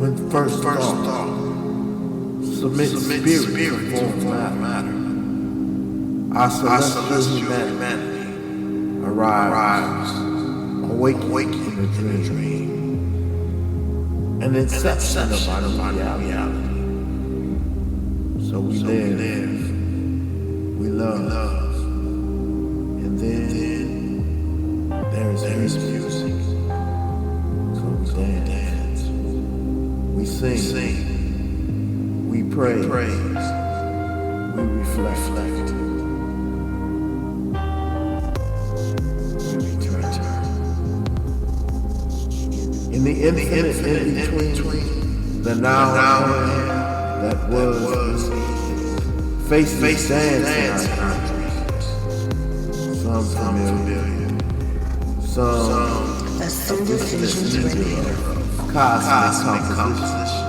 when first thought, submit spirit before matter. Our celestial humanity arrives, awakening in a dream, an inception of our reality. So we live, we love, and then there's music. So we dance, we sing, we praise, we reflect. In the infinite in between, the now and that was, faces dance in our dreams. Some familiar, some a single vision cosmic composition.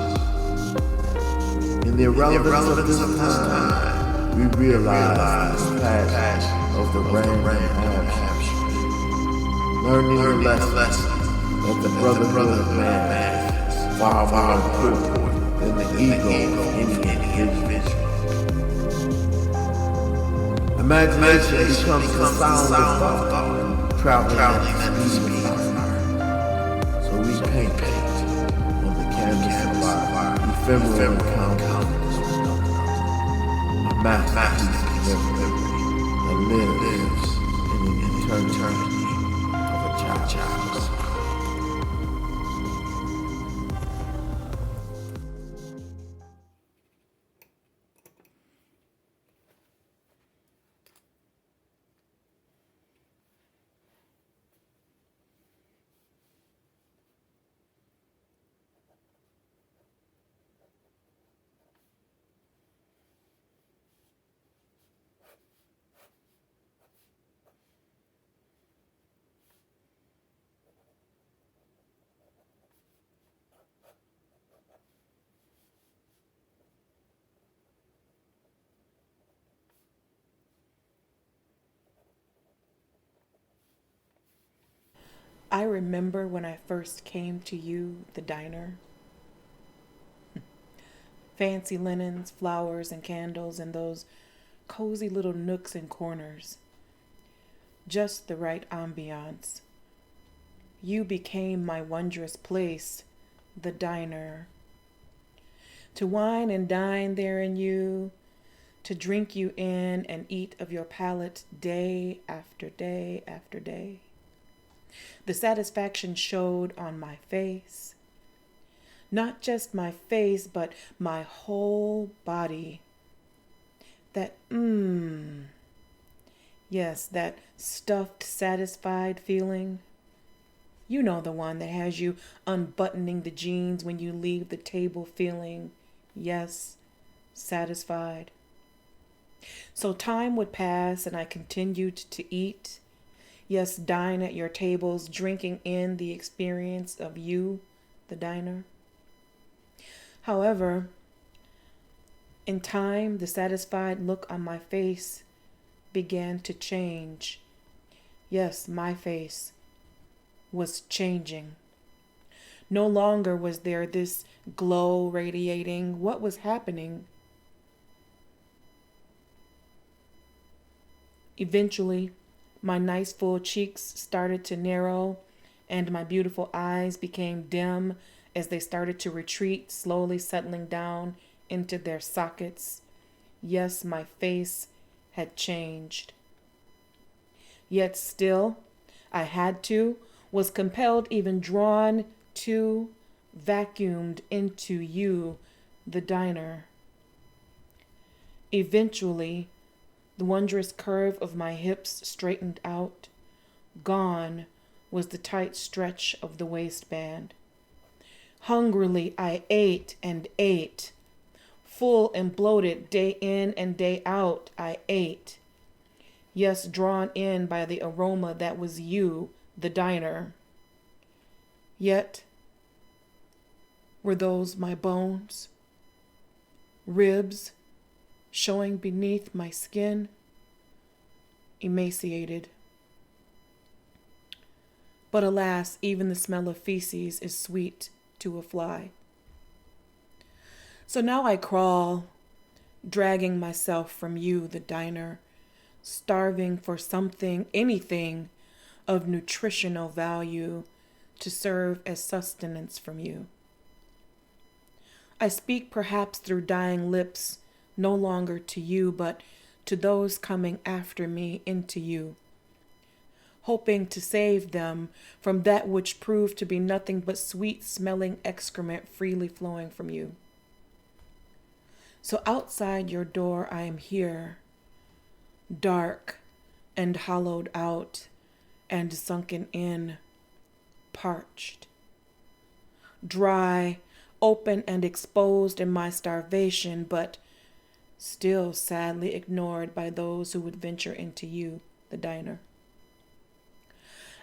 In the irrelevance of this time, we realize the passion of the random action, learning the lesson that the brotherhood of man is far more important than the ego of any individual. Imagination becomes the sound of thought, traveling at the speed of art. So we paint on the canvas of our ephemeral encounters, a masterpiece of memory that lives in the eternity of a child's heart. I remember when I first came to you, the diner. Fancy linens, flowers, and candles, and those cozy little nooks and corners. Just the right ambiance. You became my wondrous place, the diner. To wine and dine there in you, to drink you in and eat of your palate day after day after day. The satisfaction showed on my face. Not just my face, but my whole body. That yes, that stuffed, satisfied feeling. You know, the one that has you unbuttoning the jeans when you leave the table feeling, yes, satisfied. So time would pass and I continued to eat. Yes, dine at your tables, drinking in the experience of you, the diner. However, in time, the satisfied look on my face began to change. Yes, my face was changing. No longer was there this glow radiating. What was happening? Eventually, my nice full cheeks started to narrow and my beautiful eyes became dim as they started to retreat, slowly settling down into their sockets. Yes, my face had changed. Yet still, I was compelled, even drawn to, vacuumed into you, the diner. Eventually, the wondrous curve of my hips straightened out. Gone was the tight stretch of the waistband. Hungrily, I ate and ate. Full and bloated, day in and day out, I ate. Yes, drawn in by the aroma that was you, the diner. Yet, were those my bones? Ribs showing beneath my skin? Emaciated. But alas, even the smell of feces is sweet to a fly. So now I crawl, dragging myself from you, the diner, starving for something, anything of nutritional value to serve as sustenance from you. I speak perhaps through dying lips, no longer to you, but to those coming after me into you, hoping to save them from that which proved to be nothing but sweet-smelling excrement freely flowing from you. So outside your door I am here, dark and hollowed out and sunken in, parched, dry, open and exposed in my starvation, but still sadly ignored by those who would venture into you, the diner.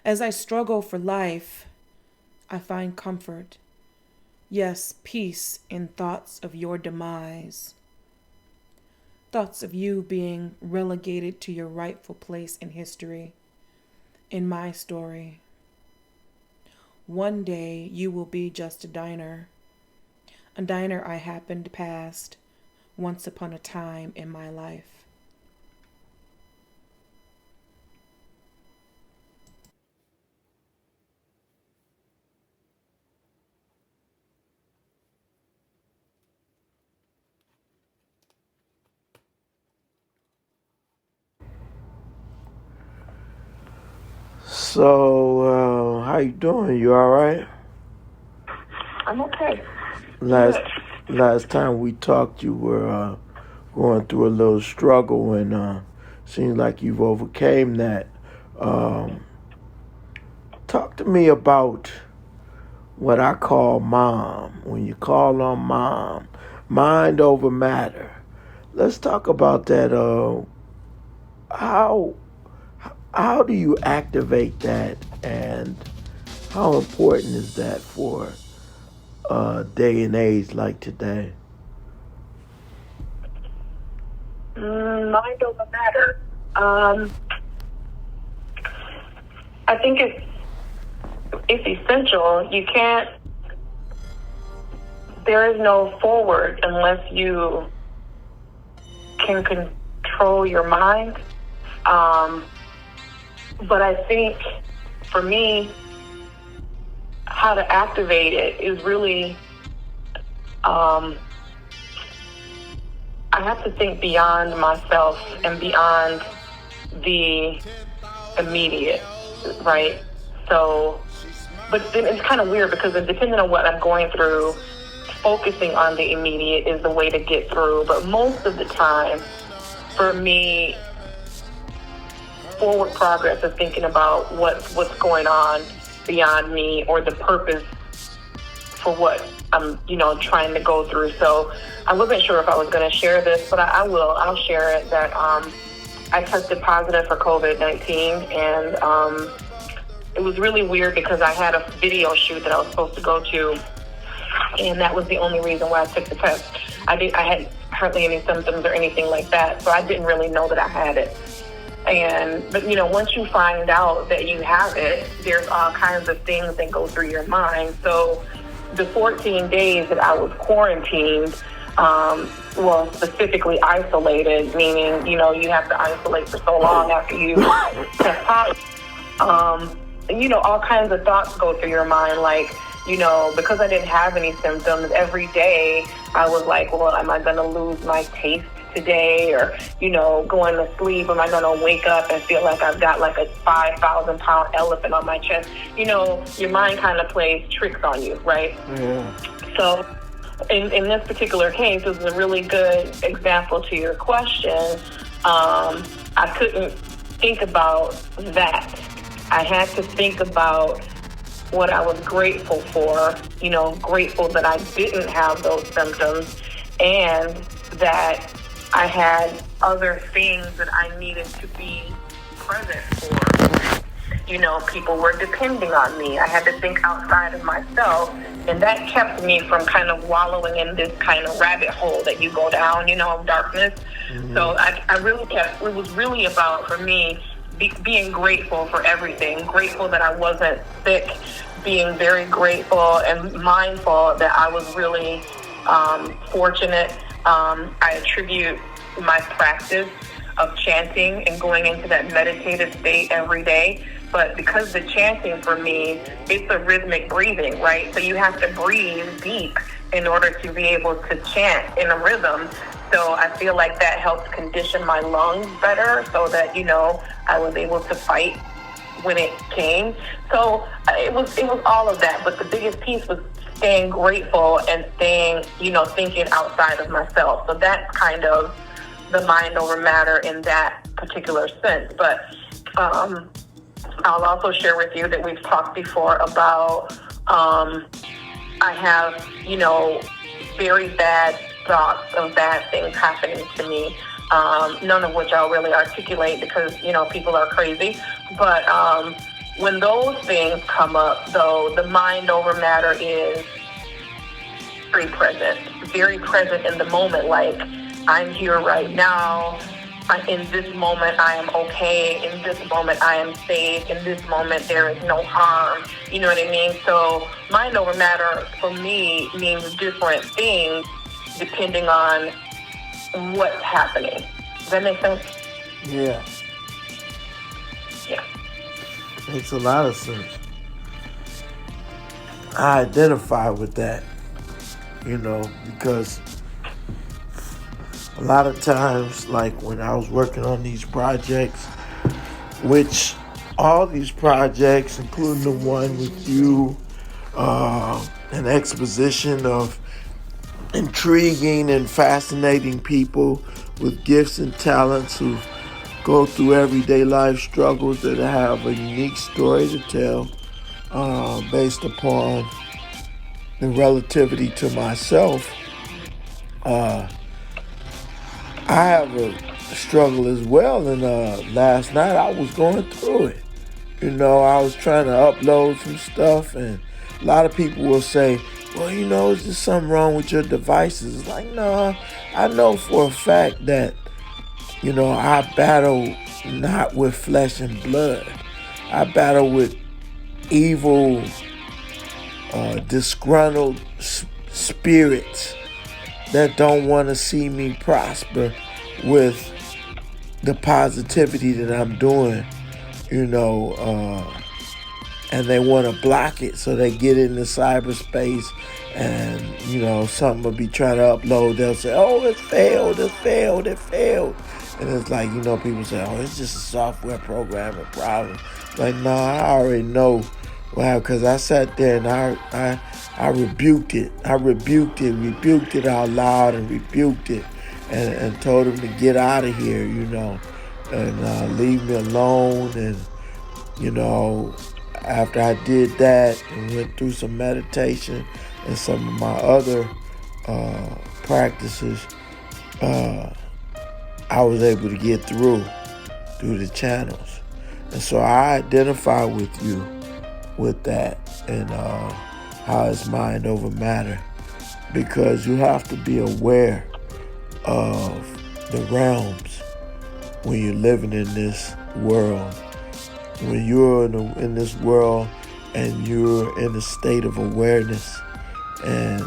As I struggle for life, I find comfort, yes, peace in thoughts of your demise, thoughts of you being relegated to your rightful place in history, in my story. One day you will be just a diner I happened past once upon a time in my life. So, how you doing? You all right? I'm okay. Last time we talked, you were going through a little struggle, and seems like you've overcame that. Talk to me about what I call mom. When you call on mom, mind over matter. Let's talk about that. How do you activate that, and how important is that for a day and age like today? Mind over matter. I think it's essential. You can't. There is no forward unless you can control your mind. But I think for me, how to activate it is really, I have to think beyond myself and beyond the immediate, right? So, but then it's kind of weird because depending on what I'm going through, focusing on the immediate is the way to get through. But most of the time, for me, forward progress is thinking about what's going on beyond me or the purpose for what I'm, trying to go through. So I wasn't sure if I was going to share this, but I will. I'll share it that I tested positive for COVID-19, and it was really weird because I had a video shoot that I was supposed to go to, and that was the only reason why I took the test. I had hardly any symptoms or anything like that, so I didn't really know that I had it. But once you find out that you have it, there's all kinds of things that go through your mind. So the 14 days that I was quarantined, specifically isolated, meaning, you have to isolate for so long after you test positive. All kinds of thoughts go through your mind, like, because I didn't have any symptoms, every day I was like, well, am I going to lose my taste today? Or, going to sleep, am I going to wake up and feel like I've got like a 5,000-pound elephant on my chest? Your mind kind of plays tricks on you, right? Yeah. So in this particular case, it was a really good example to your question. I couldn't think about that. I had to think about what I was grateful for, grateful that I didn't have those symptoms and that I had other things that I needed to be present for. People were depending on me. I had to think outside of myself, and that kept me from kind of wallowing in this kind of rabbit hole that you go down, of darkness. Mm-hmm. So I really it was really about, for me, being grateful for everything, grateful that I wasn't sick, being very grateful and mindful that I was really fortunate. I attribute my practice of chanting and going into that meditative state every day. But because the chanting for me, it's a rhythmic breathing, right? So you have to breathe deep in order to be able to chant in a rhythm. So I feel like that helped condition my lungs better so that, I was able to fight when it came. So it was all of that. But the biggest piece was staying grateful and staying, thinking outside of myself. So that's kind of the mind over matter in that particular sense. But I'll also share with you that we've talked before about I have, very bad thoughts of bad things happening to me. None of which I'll really articulate because, people are crazy. But when those things come up, though, the mind over matter is very present in the moment. Like, I'm here right now. In this moment, I am okay. In this moment, I am safe. In this moment, there is no harm. You know what I mean? So mind over matter for me means different things depending on what's happening. Does that make sense? Yeah. Yeah. Makes a lot of sense. I identify with that, because a lot of times, like when I was working on these projects, which all these projects, including the one with you, an exposition of intriguing and fascinating people with gifts and talents who go through everyday life struggles that have a unique story to tell, based upon the relativity to myself. I have a struggle as well, and last night I was going through it. I was trying to upload some stuff, and a lot of people will say, well, is there something wrong with your devices? It's like, no, I know for a fact that, I battle not with flesh and blood. I battle with evil, disgruntled spirits that don't want to see me prosper with the positivity that I'm doing, and they want to block it, so they get into cyberspace and, something will be trying to upload. They'll say, oh, it failed. And it's like, people say, oh, it's just a software programming problem. Like, no, I already know. Wow, because I sat there and I rebuked it. I rebuked it out loud and rebuked it and told him to get out of here, and leave me alone. And, after I did that and went through some meditation and some of my other practices, I was able to get through the channels. And so I identify with you with that, and how it's mind over matter, because you have to be aware of the realms when you're living in this world. When you're in this world and you're in a state of awareness, and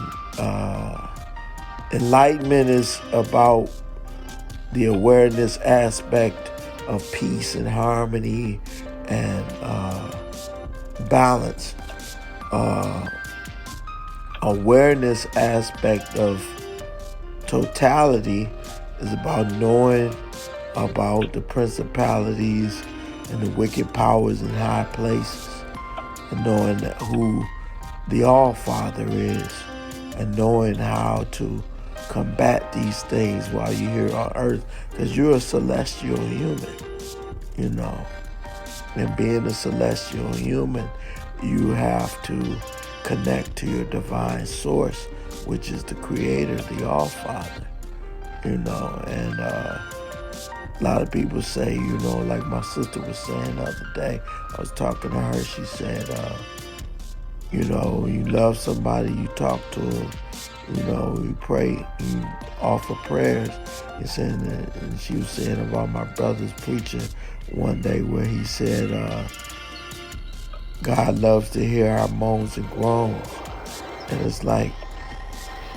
enlightenment is about the awareness aspect of peace and harmony and balance. Awareness aspect of totality is about knowing about the principalities and the wicked powers in high places, and knowing who the All-Father is, and knowing how to combat these things while you're here on earth, because you're a celestial human, and being a celestial human, you have to connect to your divine source, which is the Creator, the All-Father, and a lot of people say, like my sister was saying the other day, I was talking to her, she said, you love somebody, you talk to them, you pray, you offer prayers. And she was saying about my brother's preaching one day where he said, God loves to hear our moans and groans. And it's like,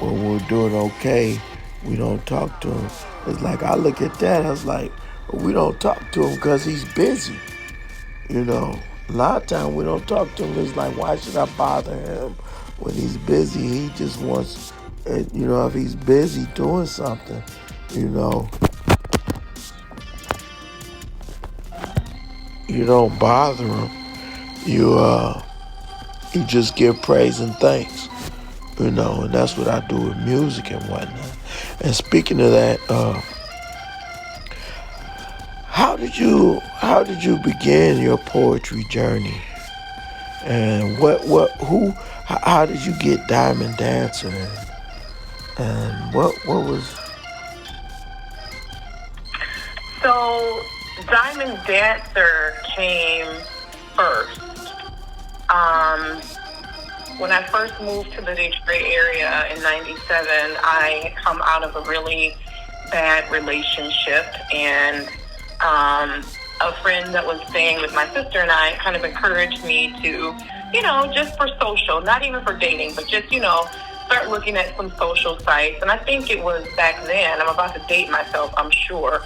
when we're doing okay, we don't talk to him. It's like, I look at that, I was like, we don't talk to him because he's busy. You know, a lot of times we don't talk to him. It's like, why should I bother him when he's busy? He just wants, you know, if he's busy doing something, you know, you don't bother him. You just give praise and thanks, you know, and that's what I do with music and whatnot. And speaking of that, how did you begin your poetry journey? And how did you get Diamondancer? And what was? So Diamondancer came first. When I first moved to the Detroit area in '97, I had come out of a really bad relationship, and a friend that was staying with my sister and I kind of encouraged me to, you know, just for social, not even for dating, but just, you know, start looking at some social sites. And I think it was back then, I'm about to date myself, I'm sure,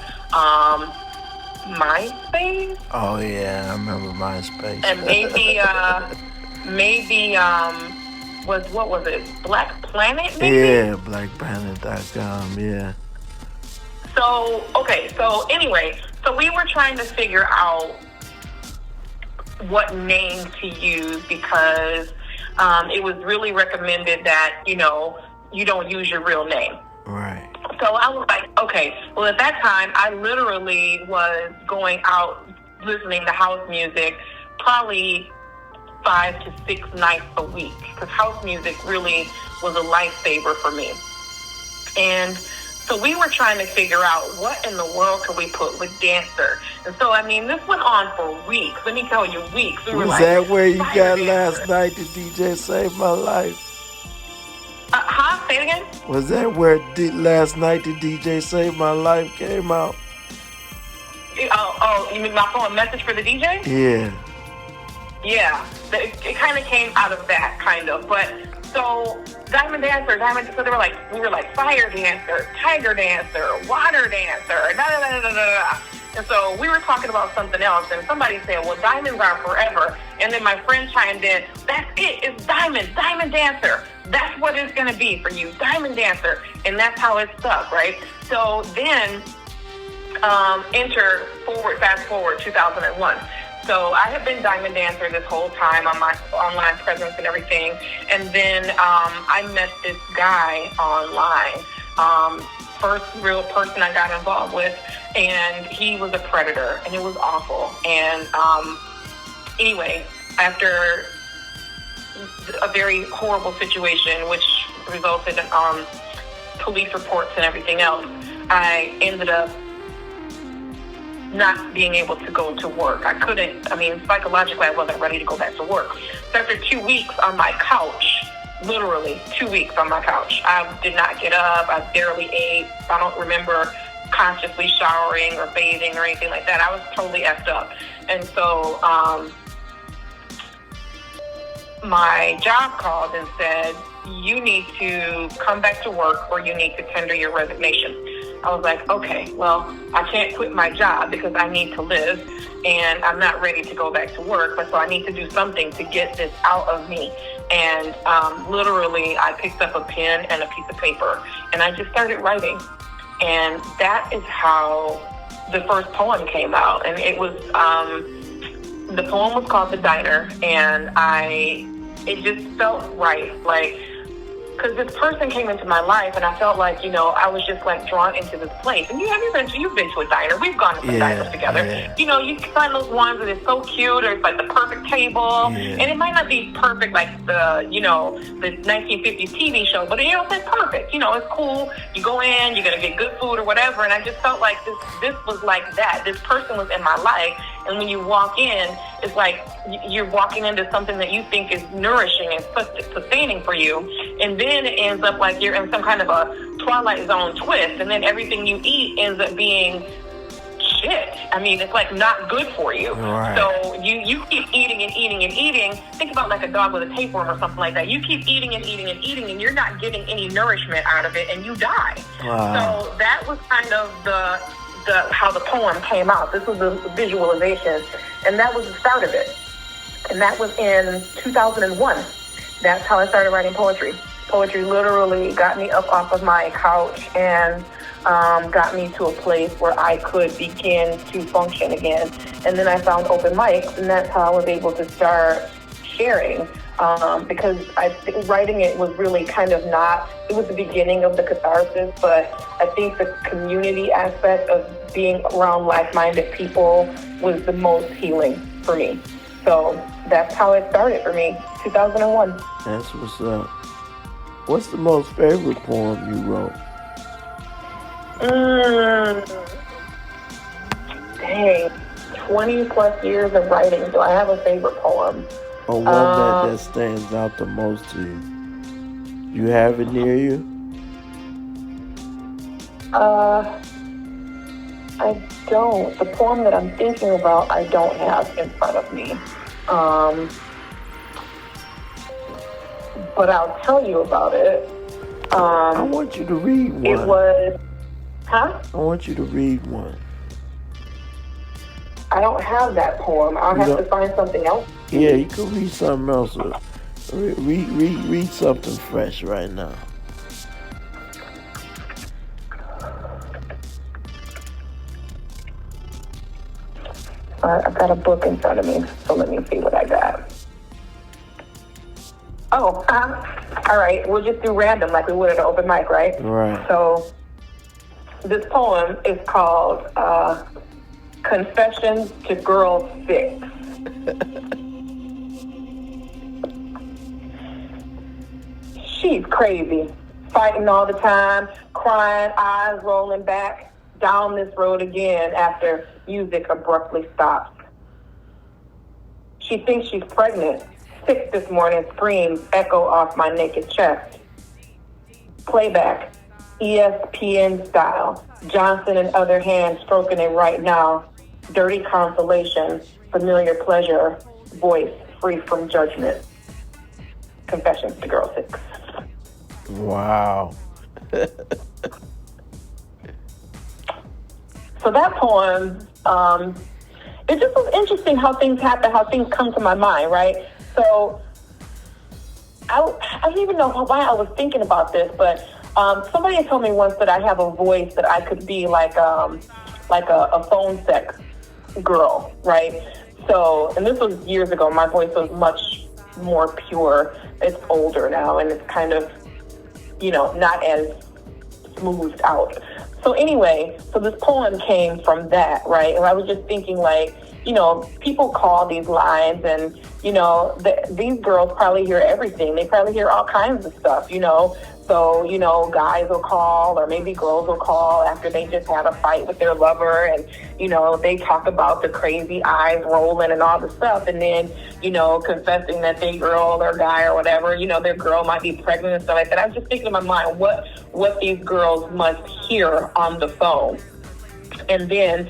MySpace? Oh yeah, I remember MySpace. And what was it? Black Planet, maybe? Yeah, blackplanet.com, yeah. So anyway, so we were trying to figure out what name to use because it was really recommended that, you know, you don't use your real name. Right. So I was like, okay, well, at that time, I literally was going out listening to house music probably 5 to 6 nights a week because house music really was a lifesaver for me. And so we were trying to figure out what in the world could we put with Dancer. And so, I mean, this went on for weeks. Let me tell you, weeks. We were Was like, that where you got Dancer. last night, the DJ Saved My Life? Say it again? Was that where last night the DJ Saved My Life came out? Oh, you mean my phone message for the DJ? Yeah. Yeah, it kind of came out of that, kind of. But so Diamondancer, so we were like Fire Dancer, Tiger Dancer, Water Dancer, da da da da da da. And so we were talking about something else, and somebody said, "Well, diamonds are forever." And then my friend chimed in, "That's it. It's Diamondancer. That's what it's gonna be for you, Diamondancer." And that's how it stuck, right? So then, fast forward 2001. So I have been Diamondancer this whole time on my online presence and everything. And then I met this guy online. First real person I got involved with. And he was a predator. And it was awful. And anyway, after a very horrible situation, which resulted in police reports and everything else, I ended up not being able to go to work. Psychologically, I wasn't ready to go back to work. So after 2 weeks on my couch, literally 2 weeks on my couch, I did not get up. I barely ate. I don't remember consciously showering or bathing or anything like that. I was totally effed up. And so my job called and said, "You need to come back to work or you need to tender your resignation." I was like, okay, well, I can't quit my job because I need to live and I'm not ready to go back to work, but so I need to do something to get this out of me. And literally, I picked up a pen and a piece of paper and I just started writing. And that is how the first poem came out. And it was, the poem was called The Diner, and it just felt right, like, because this person came into my life, and I felt like, you know, I was just like drawn into this place. And you've been to a diner. We've gone to some diners together. Yeah. You know, you find those ones that is so cute, or it's like the perfect table, and it might not be perfect like the 1950s TV show, but you know, it's perfect. You know, it's cool. You go in, you're gonna get good food or whatever. And I just felt like this was like that. This person was in my life, and when you walk in, it's like you're walking into something that you think is nourishing and sustaining for you, and then it ends up like you're in some kind of a Twilight Zone twist, and then everything you eat ends up being shit. I mean, it's like not good for you. Right. So you keep eating and eating and eating. Think about like a dog with a tapeworm or something like that. You keep eating and eating and eating, and you're not getting any nourishment out of it, and you die. Wow. So that was kind of the how the poem came out. This was a visualization, and that was the start of it. And that was in 2001. That's how I started writing poetry. Poetry literally got me up off of my couch and got me to a place where I could begin to function again. And then I found open mics, and that's how I was able to start sharing. Because I think writing it was really kind of not, it was the beginning of the catharsis, but I think the community aspect of being around like-minded people was the most healing for me. So that's how it started for me, 2001. That's what's up. What's the most favorite poem you wrote? Dang, 20 plus years of writing. Do I have a favorite poem? Or one that stands out the most to you? You have it near you? I don't. The poem that I'm thinking about, I don't have in front of me. But I'll tell you about it. I want you to read one. It was, huh? I want you to read one. I don't have that poem. I'll have to find something else. Yeah, you could read something else. Read something fresh right now. I've got a book in front of me, so let me see what I got. Oh, all right. We'll just do random like we would at an open mic, right? Right. So this poem is called Confessions to Girl 6. She's crazy, fighting all the time, crying, eyes rolling back, down this road again after music abruptly stops. She thinks she's pregnant. Sick this morning, screams echo off my naked chest. Playback, ESPN style. Johnson and other hands stroking it right now. Dirty consolation, familiar pleasure, voice free from judgment. Confessions to Girl 6. Wow. So that poem, it just was interesting how things happen, how things come to my mind, right? So I don't even know why I was thinking about this, but somebody told me once that I have a voice that I could be like a phone sex girl, right? So, and this was years ago. My voice was much more pure. It's older now, and it's kind of, not as smoothed out. So anyway, so this poem came from that, right? And I was just thinking, like, people call these lines, and, these girls probably hear everything. They probably hear all kinds of stuff, So, guys will call, or maybe girls will call after they just had a fight with their lover, and, they talk about the crazy eyes rolling and all the stuff, and then, confessing that they girl or guy or whatever, their girl might be pregnant and stuff like that. I was just thinking in my mind what these girls must hear on the phone. And then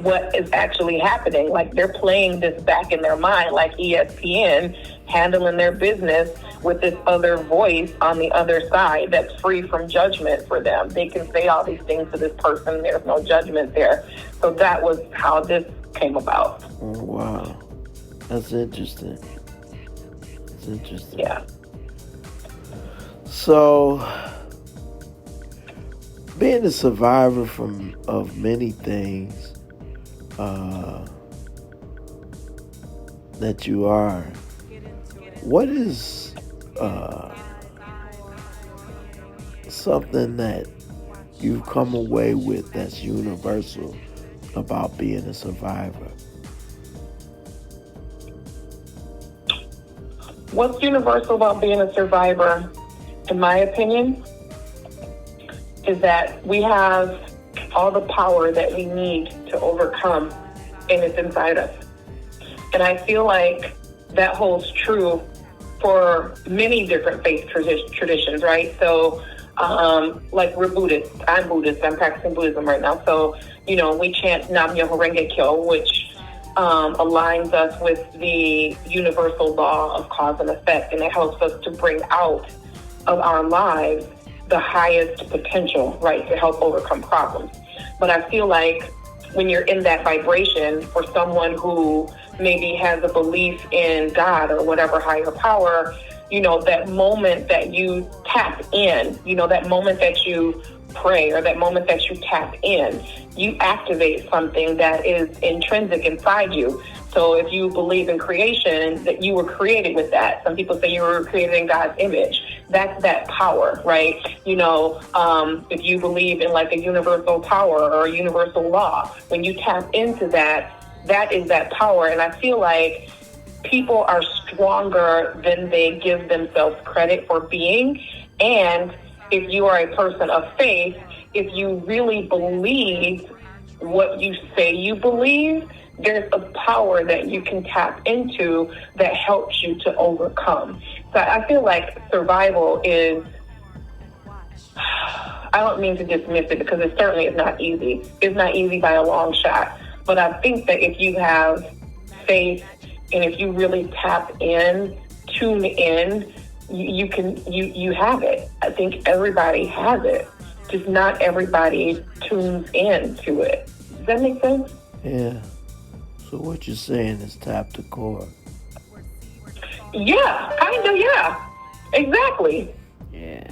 what is actually happening. Like, they're playing this back in their mind, like ESPN handling their business with this other voice on the other side that's free from judgment for them. They can say all these things to this person. There's no judgment there. So that was how this came about. Oh, wow. That's interesting. Yeah. So, being a survivor of many things that you are, what is something that you've come away with that's universal about being a survivor? What's universal about being a survivor, in my opinion, is that we have all the power that we need to overcome, and it's inside us. And I feel like that holds true for many different faith traditions, right? So Like we're Buddhist. I'm Buddhist. I'm practicing Buddhism right now. So, we chant Nam Myoho Renge Kyo, which aligns us with the universal law of cause and effect, and it helps us to bring out of our lives the highest potential, right, to help overcome problems. But I feel like when you're in that vibration, for someone who maybe has a belief in God or whatever higher power, that moment that you tap in, that moment that you pray or that moment that you tap in, you activate something that is intrinsic inside you. So if you believe in creation, that you were created with that. Some people say you were created in God's image. That's that power, right? If you believe in like a universal power or a universal law, when you tap into that, that is that power. And I feel like people are stronger than they give themselves credit for being. And if you are a person of faith, if you really believe what you say you believe, there's a power that you can tap into that helps you to overcome. So I feel like survival is, I don't mean to dismiss it because it certainly is not easy. It's not easy by a long shot. But I think that if you have faith and if you really tap in, tune in, you have it. I think everybody has it. Just not everybody tunes in to it. Does that make sense? Yeah. So what you're saying is tap the core. Yeah, kind of, yeah. Exactly. Yeah.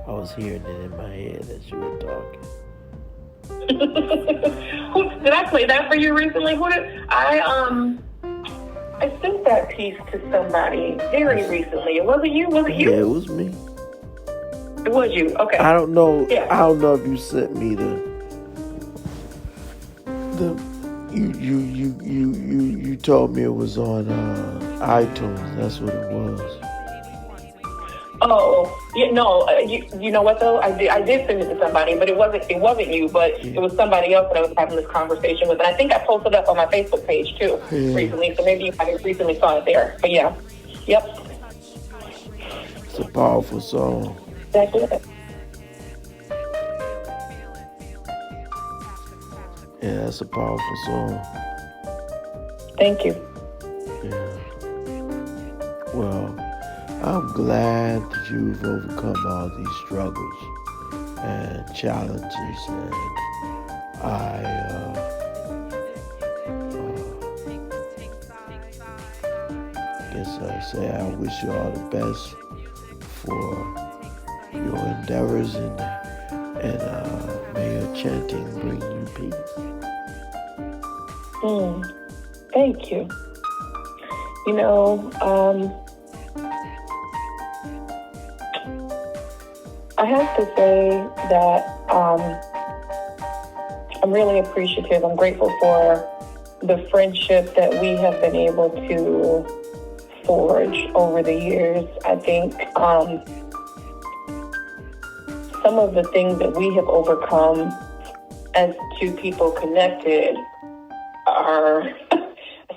I was hearing it in my head as you were talking. Did I play that for you recently? I sent that piece to somebody very recently. Was it you? Yeah, it was me. It was you. Okay. I don't know. Yeah. I don't know if you sent me you told me it was on iTunes. That's what it was. Oh, yeah, no. You know what though? I did send it to somebody, but it wasn't you, but it was somebody else that I was having this conversation with. And I think I posted up on my Facebook page too recently, so maybe you might have recently saw it there. But yeah, yep. It's a powerful song. That's it. Yeah, that's a powerful song. Thank you. Yeah. Well, I'm glad that you've overcome all these struggles and challenges, and I guess I say I wish you all the best for your endeavors, and may your chanting bring you peace. Thank you. I have to say that I'm really appreciative. I'm grateful for the friendship that we have been able to forge over the years. I think some of the things that we have overcome as two people connected are,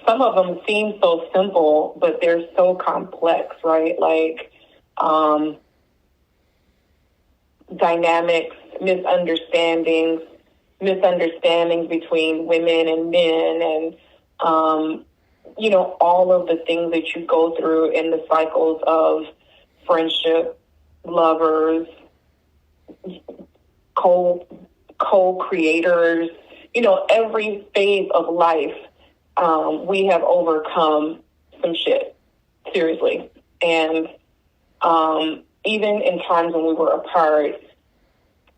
some of them seem so simple, but they're so complex, right? Like, dynamics, misunderstandings between women and men, and all of the things that you go through in the cycles of friendship, lovers, co-creators, every phase of life, we have overcome some shit, seriously. And even in times when we were apart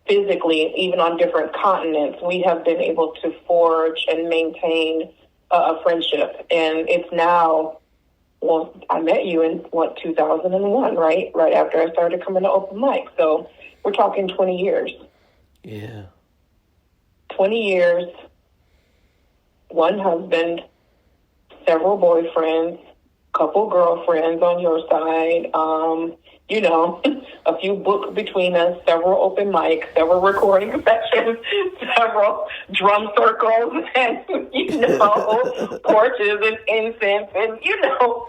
physically, even on different continents, we have been able to forge and maintain a friendship. And it's now, well, I met you in 2001, right? Right after I started coming to open mic. So we're talking 20 years. Yeah. 20 years, one husband, several boyfriends, couple girlfriends on your side, a few books between us, several open mics, several recording sessions, several drum circles, and, porches and incense and,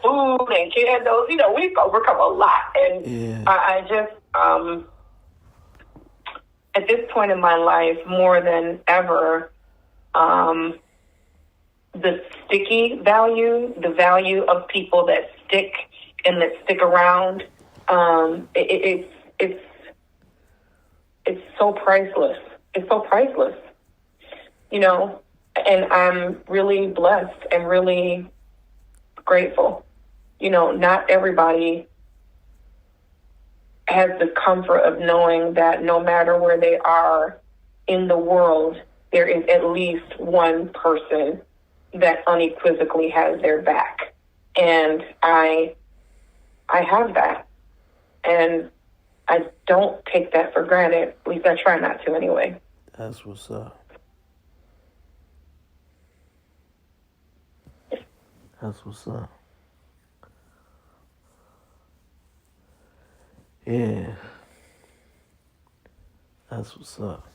food and candles. We've overcome a lot. And Yeah. I just, at this point in my life, more than ever, the sticky value, the value of people that stick and that stick around, it's so priceless. It's so priceless, and I'm really blessed and really grateful. Not everybody has the comfort of knowing that no matter where they are in the world, there is at least one person that unequivocally has their back. And I have that. And I don't take that for granted. At least I try not to anyway. That's what's up. That's what's up. Yeah. That's what's up.